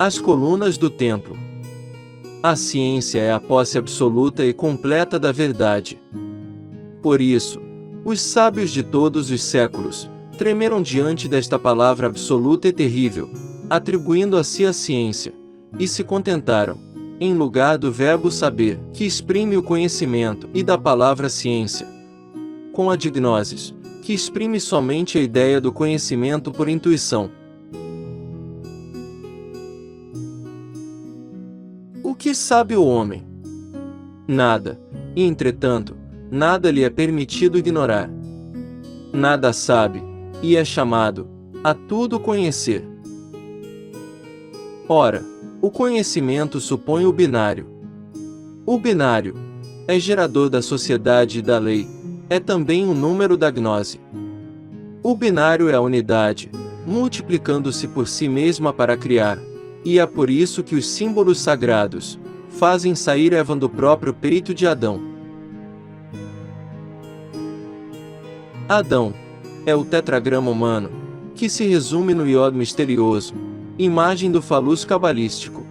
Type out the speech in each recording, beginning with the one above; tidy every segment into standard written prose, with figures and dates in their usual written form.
As colunas do templo. A ciência é a posse absoluta e completa da verdade. Por isso, os sábios de todos os séculos tremeram diante desta palavra absoluta e terrível, atribuindo a si a ciência, e se contentaram, em lugar do verbo saber, que exprime o conhecimento, e da palavra ciência, com a de gnosis, que exprime somente a ideia do conhecimento por intuição. O que sabe o homem? Nada, e entretanto, nada lhe é permitido ignorar. Nada sabe, e é chamado a tudo conhecer. Ora, o conhecimento supõe o binário. O binário é gerador da sociedade e da lei, é também o número da gnose. O binário é a unidade, multiplicando-se por si mesma para criar, e é por isso que os símbolos sagrados fazem sair Eva do próprio peito de Adão. Adão é o tetragrama humano, que se resume no iod misterioso, imagem do falus cabalístico.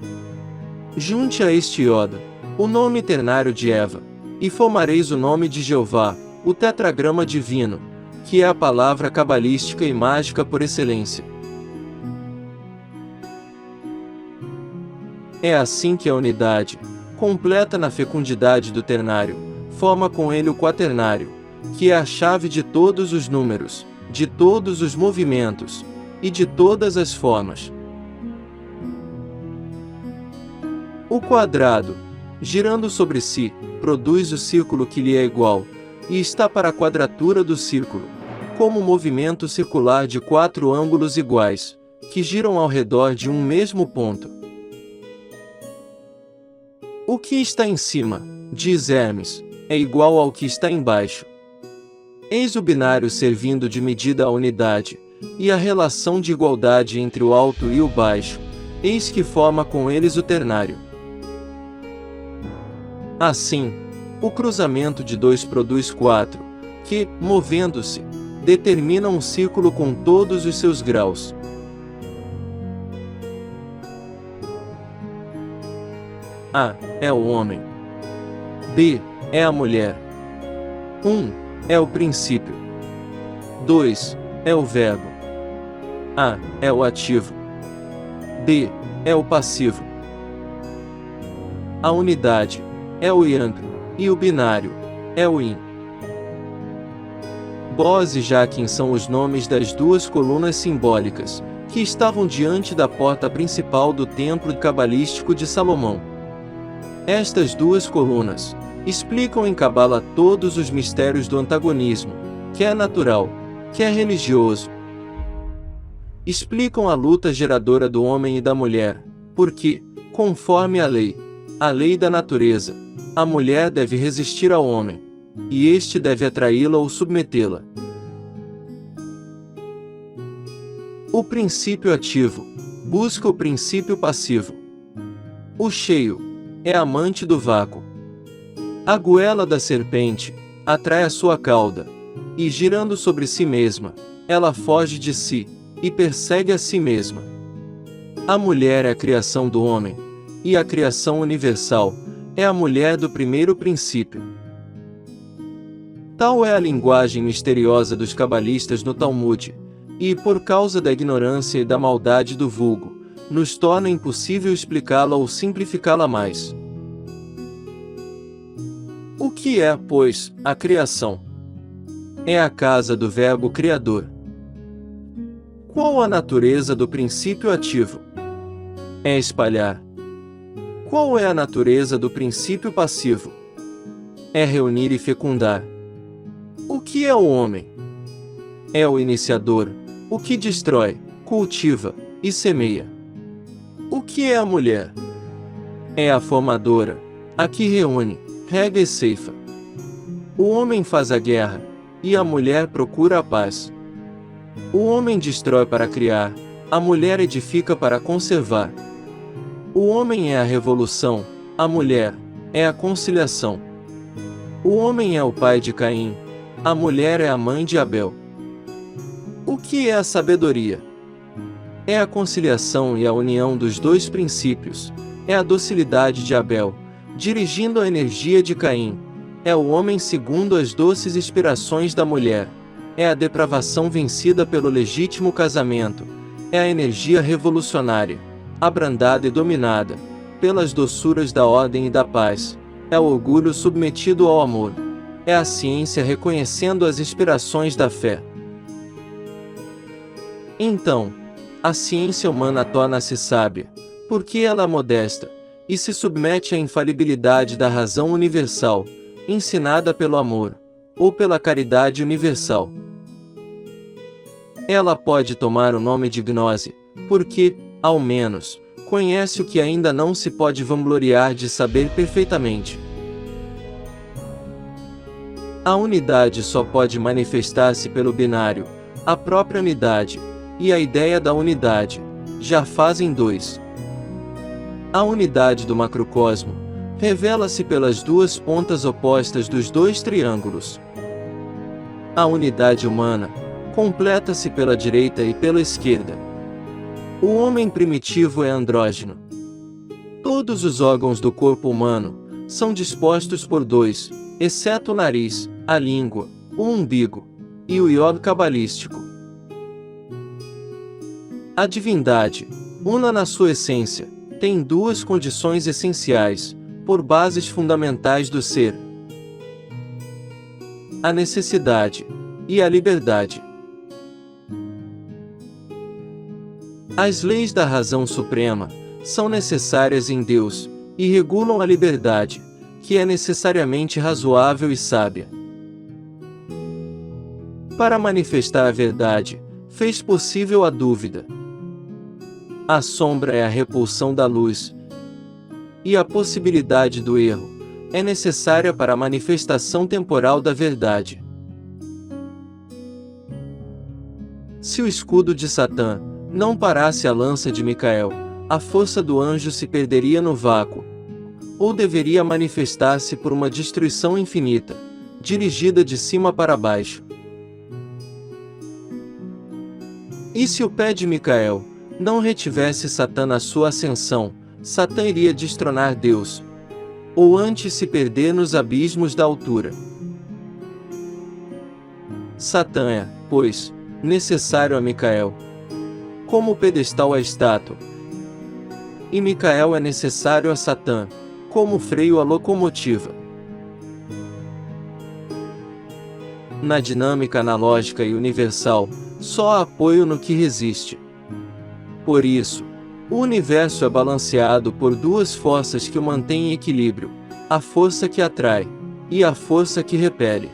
Junte a este iod o nome ternário de Eva, e formareis o nome de Jeová, o tetragrama divino, que é a palavra cabalística e mágica por excelência. É assim que a unidade, completa na fecundidade do ternário, forma com ele o quaternário, que é a chave de todos os números, de todos os movimentos, e de todas as formas. O quadrado, girando sobre si, produz o círculo que lhe é igual, e está para a quadratura do círculo, como o movimento circular de 4 ângulos iguais, que giram ao redor de um mesmo ponto. O que está em cima, diz Hermes, é igual ao que está embaixo. Eis o binário servindo de medida à unidade, e a relação de igualdade entre o alto e o baixo, eis que forma com eles o ternário. Assim, o cruzamento de 2 produz 4, que, movendo-se, determinam um círculo com todos os seus graus. A é o homem. B é a mulher. 1 é o princípio. 2 é o verbo. A é o ativo. B é o passivo. A unidade é o yang, e o binário é o yin. Boaz e Jaquim são os nomes das 2 colunas simbólicas, que estavam diante da porta principal do templo cabalístico de Salomão. Estas 2 colunas explicam em Cabala todos os mistérios do antagonismo, que é natural, que é religioso. Explicam a luta geradora do homem e da mulher, porque, conforme a lei da natureza, a mulher deve resistir ao homem, e este deve atraí-la ou submetê-la. O princípio ativo busca o princípio passivo. O cheio é amante do vácuo. A goela da serpente atrai a sua cauda, e girando sobre si mesma, ela foge de si, e persegue a si mesma. A mulher é a criação do homem, e a criação universal é a mulher do primeiro princípio. Tal é a linguagem misteriosa dos cabalistas no Talmud, e, por causa da ignorância e da maldade do vulgo, nos torna impossível explicá-la ou simplificá-la mais. O que é, pois, a criação? É a casa do verbo criador. Qual a natureza do princípio ativo? É espalhar. Qual é a natureza do princípio passivo? É reunir e fecundar. O que é o homem? É o iniciador, o que destrói, cultiva e semeia. O que é a mulher? É a formadora, a que reúne, rega e ceifa. O homem faz a guerra, e a mulher procura a paz. O homem destrói para criar, a mulher edifica para conservar. O homem é a revolução, a mulher é a conciliação. O homem é o pai de Caim, a mulher é a mãe de Abel. O que é a sabedoria? É a conciliação e a união dos dois princípios. É a docilidade de Abel, dirigindo a energia de Caim. É o homem segundo as doces inspirações da mulher. É a depravação vencida pelo legítimo casamento. É a energia revolucionária, abrandada e dominada pelas doçuras da ordem e da paz. É o orgulho submetido ao amor. É a ciência reconhecendo as inspirações da fé. Então, a ciência humana torna-se sábia, porque ela é modesta, e se submete à infalibilidade da razão universal, ensinada pelo amor, ou pela caridade universal. Ela pode tomar o nome de gnose, porque, ao menos, conhece o que ainda não se pode vangloriar de saber perfeitamente. A unidade só pode manifestar-se pelo binário, a própria unidade, e a ideia da unidade, já fazem dois. A unidade do macrocosmo revela-se pelas duas pontas opostas dos dois triângulos. A unidade humana completa-se pela direita e pela esquerda. O homem primitivo é andrógeno. Todos os órgãos do corpo humano são dispostos por dois, exceto o nariz, a língua, o umbigo e o iod cabalístico. A divindade, una na sua essência, tem duas condições essenciais, por bases fundamentais do ser: a necessidade e a liberdade. As leis da razão suprema são necessárias em Deus e regulam a liberdade, que é necessariamente razoável e sábia. Para manifestar a verdade, fez possível a dúvida. A sombra é a repulsão da luz, e a possibilidade do erro é necessária para a manifestação temporal da verdade. Se o escudo de Satã não parasse a lança de Micael, a força do anjo se perderia no vácuo, ou deveria manifestar-se por uma destruição infinita, dirigida de cima para baixo. E se o pé de Micael não retivesse Satã na sua ascensão, Satã iria destronar Deus, ou antes se perder nos abismos da altura. Satã é, pois, necessário a Micael, como o pedestal à estátua. E Micael é necessário a Satã, como o freio à locomotiva. Na dinâmica analógica e universal, só há apoio no que resiste. Por isso, o universo é balanceado por duas forças que o mantêm em equilíbrio: a força que atrai e a força que repele.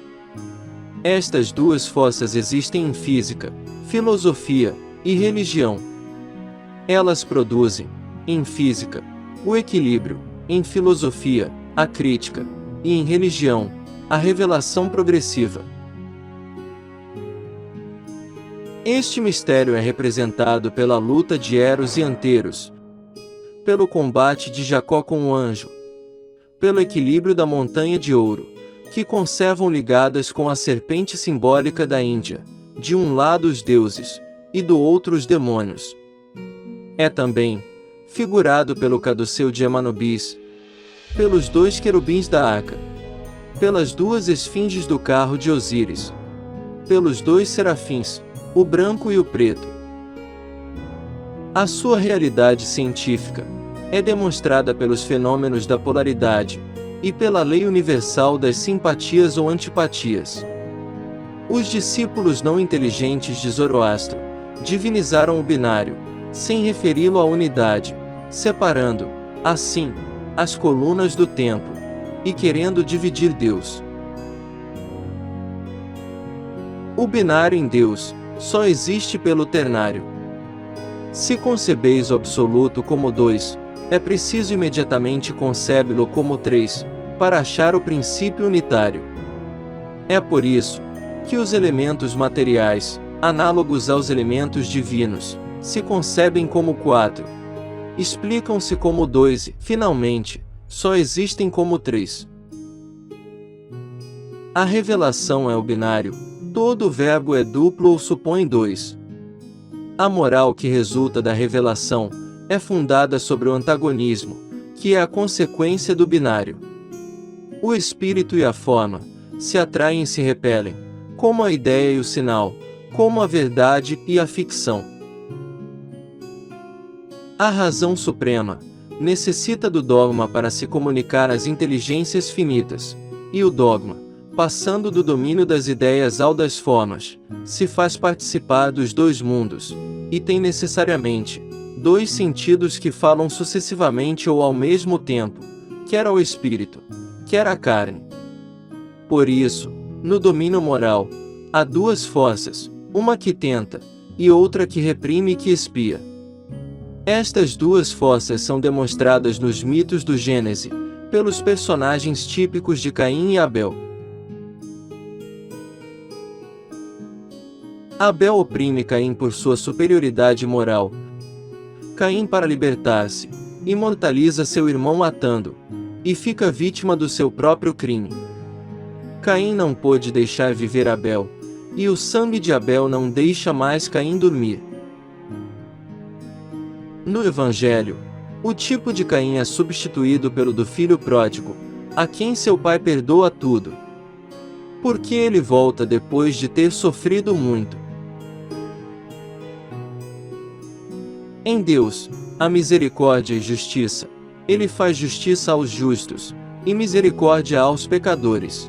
Estas duas forças existem em física, filosofia e religião. Elas produzem, em física, o equilíbrio, em filosofia, a crítica, e em religião, a revelação progressiva. Este mistério é representado pela luta de Eros e Anteros, pelo combate de Jacó com o anjo, pelo equilíbrio da montanha de ouro, que conservam ligadas com a serpente simbólica da Índia, de um lado os deuses, e do outro os demônios. É também figurado pelo caduceu de Emanobis, pelos dois querubins da Arca, pelas duas esfinges do carro de Osíris, pelos dois serafins, o branco e o preto. A sua realidade científica é demonstrada pelos fenômenos da polaridade e pela lei universal das simpatias ou antipatias. Os discípulos não inteligentes de Zoroastro divinizaram o binário, sem referi-lo à unidade, separando, assim, as colunas do templo, e querendo dividir Deus. O binário em Deus só existe pelo ternário. Se concebeis o absoluto como dois, é preciso imediatamente concebê-lo como três, para achar o princípio unitário. É por isso que os elementos materiais, análogos aos elementos divinos, se concebem como quatro, explicam-se como dois e, finalmente, só existem como três. A revelação é o binário, todo verbo é duplo ou supõe dois. A moral que resulta da revelação é fundada sobre o antagonismo, que é a consequência do binário. O espírito e a forma se atraem e se repelem, como a ideia e o sinal, como a verdade e a ficção. A razão suprema necessita do dogma para se comunicar às inteligências finitas, e o dogma, passando do domínio das ideias ao das formas, se faz participar dos dois mundos, e tem necessariamente dois sentidos que falam sucessivamente ou ao mesmo tempo, quer ao espírito, quer à carne. Por isso, no domínio moral, há duas forças, uma que tenta, e outra que reprime e que espia. Estas duas forças são demonstradas nos mitos do Gênese, pelos personagens típicos de Caim e Abel. Abel oprime Caim por sua superioridade moral. Caim, para libertar-se, imortaliza seu irmão matando, e fica vítima do seu próprio crime. Caim não pôde deixar viver Abel, e o sangue de Abel não deixa mais Caim dormir. No Evangelho, o tipo de Caim é substituído pelo do filho pródigo, a quem seu pai perdoa tudo. Porque ele volta depois de ter sofrido muito. Em Deus, há misericórdia e justiça. Ele faz justiça aos justos, e misericórdia aos pecadores.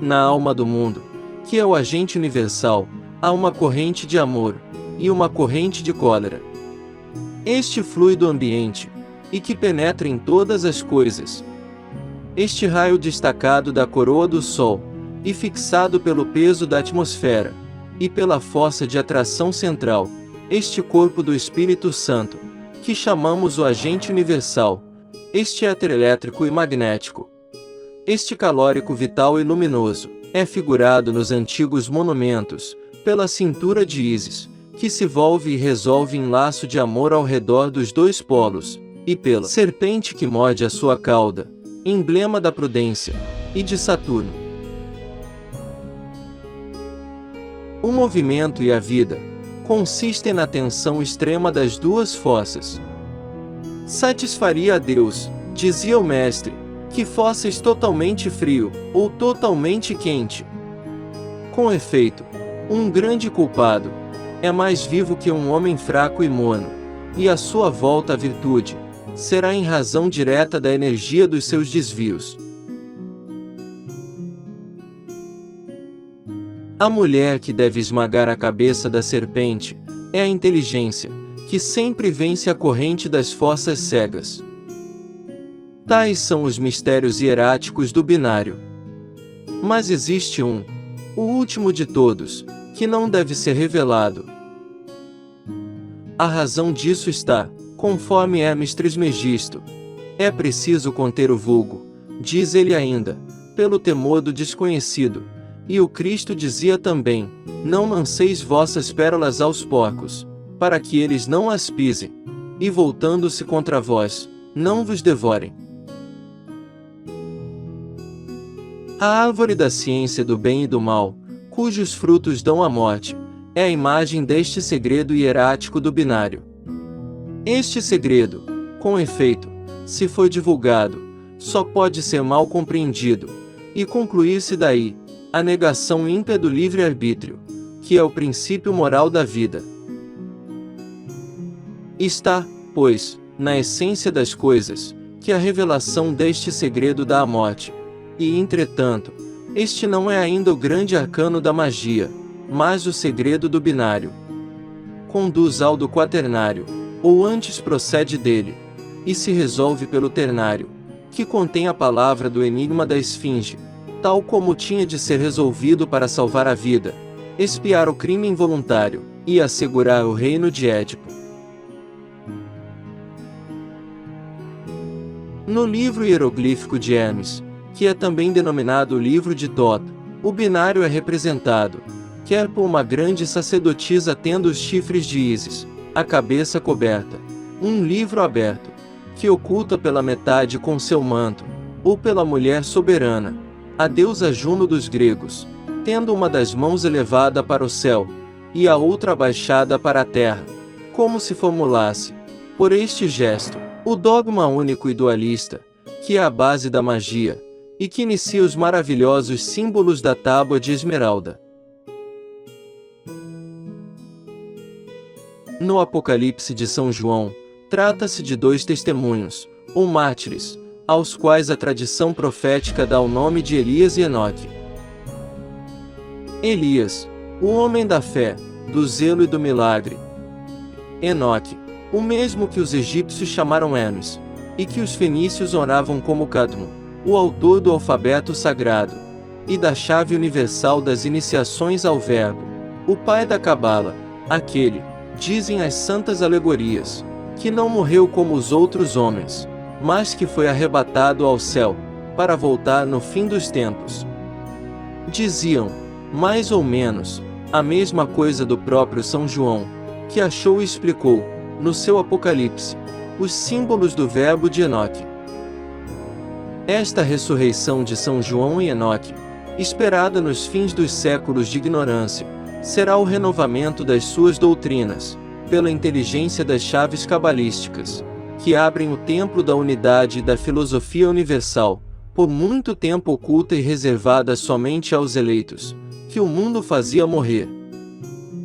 Na alma do mundo, que é o agente universal, há uma corrente de amor, e uma corrente de cólera. Este flui do ambiente, e que penetra em todas as coisas. Este raio destacado da coroa do Sol, e fixado pelo peso da atmosfera, e pela força de atração central, este corpo do Espírito Santo, que chamamos o agente universal, este éter elétrico e magnético, este calórico vital e luminoso, é figurado nos antigos monumentos, pela cintura de Ísis, que se volve e resolve em laço de amor ao redor dos dois polos, e pela serpente que morde a sua cauda, emblema da prudência, e de Saturno. O movimento e a vida consistem na tensão extrema das duas forças. Satisfaria a Deus, dizia o mestre, que fosseis totalmente frio, ou totalmente quente. Com efeito, um grande culpado é mais vivo que um homem fraco e morno, e a sua volta à virtude será em razão direta da energia dos seus desvios. A mulher que deve esmagar a cabeça da serpente é a inteligência, que sempre vence a corrente das forças cegas. Tais são os mistérios hieráticos do binário. Mas existe um, o último de todos, que não deve ser revelado. A razão disso está, conforme Hermes Trismegisto, é preciso conter o vulgo, diz ele ainda, pelo temor do desconhecido, e o Cristo dizia também, não lanceis vossas pérolas aos porcos, para que eles não as pisem, e voltando-se contra vós, não vos devorem. A árvore da ciência do bem e do mal, cujos frutos dão a morte, é a imagem deste segredo hierático do binário. Este segredo, com efeito, se for divulgado, só pode ser mal compreendido, e concluir-se daí a negação ímpia do livre-arbítrio, que é o princípio moral da vida. Está, pois, na essência das coisas, que a revelação deste segredo dá a morte, e, entretanto, este não é ainda o grande arcano da magia, mas o segredo do binário. Conduz ao do quaternário, ou antes procede dele, e se resolve pelo ternário, que contém a palavra do enigma da esfinge, tal como tinha de ser resolvido para salvar a vida, expiar o crime involuntário, e assegurar o reino de Édipo. No livro hieroglífico de Hermes, que é também denominado o livro de Tot, o binário é representado, quer por uma grande sacerdotisa tendo os chifres de Ísis, a cabeça coberta, um livro aberto, que oculta pela metade com seu manto, ou pela mulher soberana, a deusa Juno dos gregos, tendo uma das mãos elevada para o céu, e a outra abaixada para a terra, como se formulasse, por este gesto, o dogma único e dualista, que é a base da magia, e que inicia os maravilhosos símbolos da tábua de esmeralda. No Apocalipse de São João, trata-se de dois testemunhos, ou mártires, aos quais a tradição profética dá o nome de Elias e Enoque. Elias, o homem da fé, do zelo e do milagre. Enoque, o mesmo que os egípcios chamaram Enos, e que os fenícios honravam como Cadmo, o autor do alfabeto sagrado, e da chave universal das iniciações ao Verbo, o pai da Cabala, aquele, dizem as santas alegorias, que não morreu como os outros homens, mas que foi arrebatado ao céu, para voltar no fim dos tempos. Diziam, mais ou menos, a mesma coisa do próprio São João, que achou e explicou, no seu Apocalipse, os símbolos do verbo de Enoque. Esta ressurreição de São João e Enoque, esperada nos fins dos séculos de ignorância, será o renovamento das suas doutrinas, pela inteligência das chaves cabalísticas, que abrem o templo da unidade e da filosofia universal, por muito tempo oculta e reservada somente aos eleitos, que o mundo fazia morrer.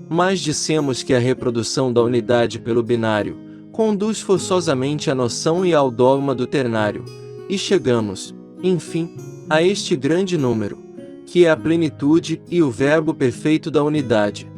Mas dissemos que a reprodução da unidade pelo binário conduz forçosamente à noção e ao dogma do ternário, e chegamos, enfim, a este grande número, que é a plenitude e o verbo perfeito da unidade.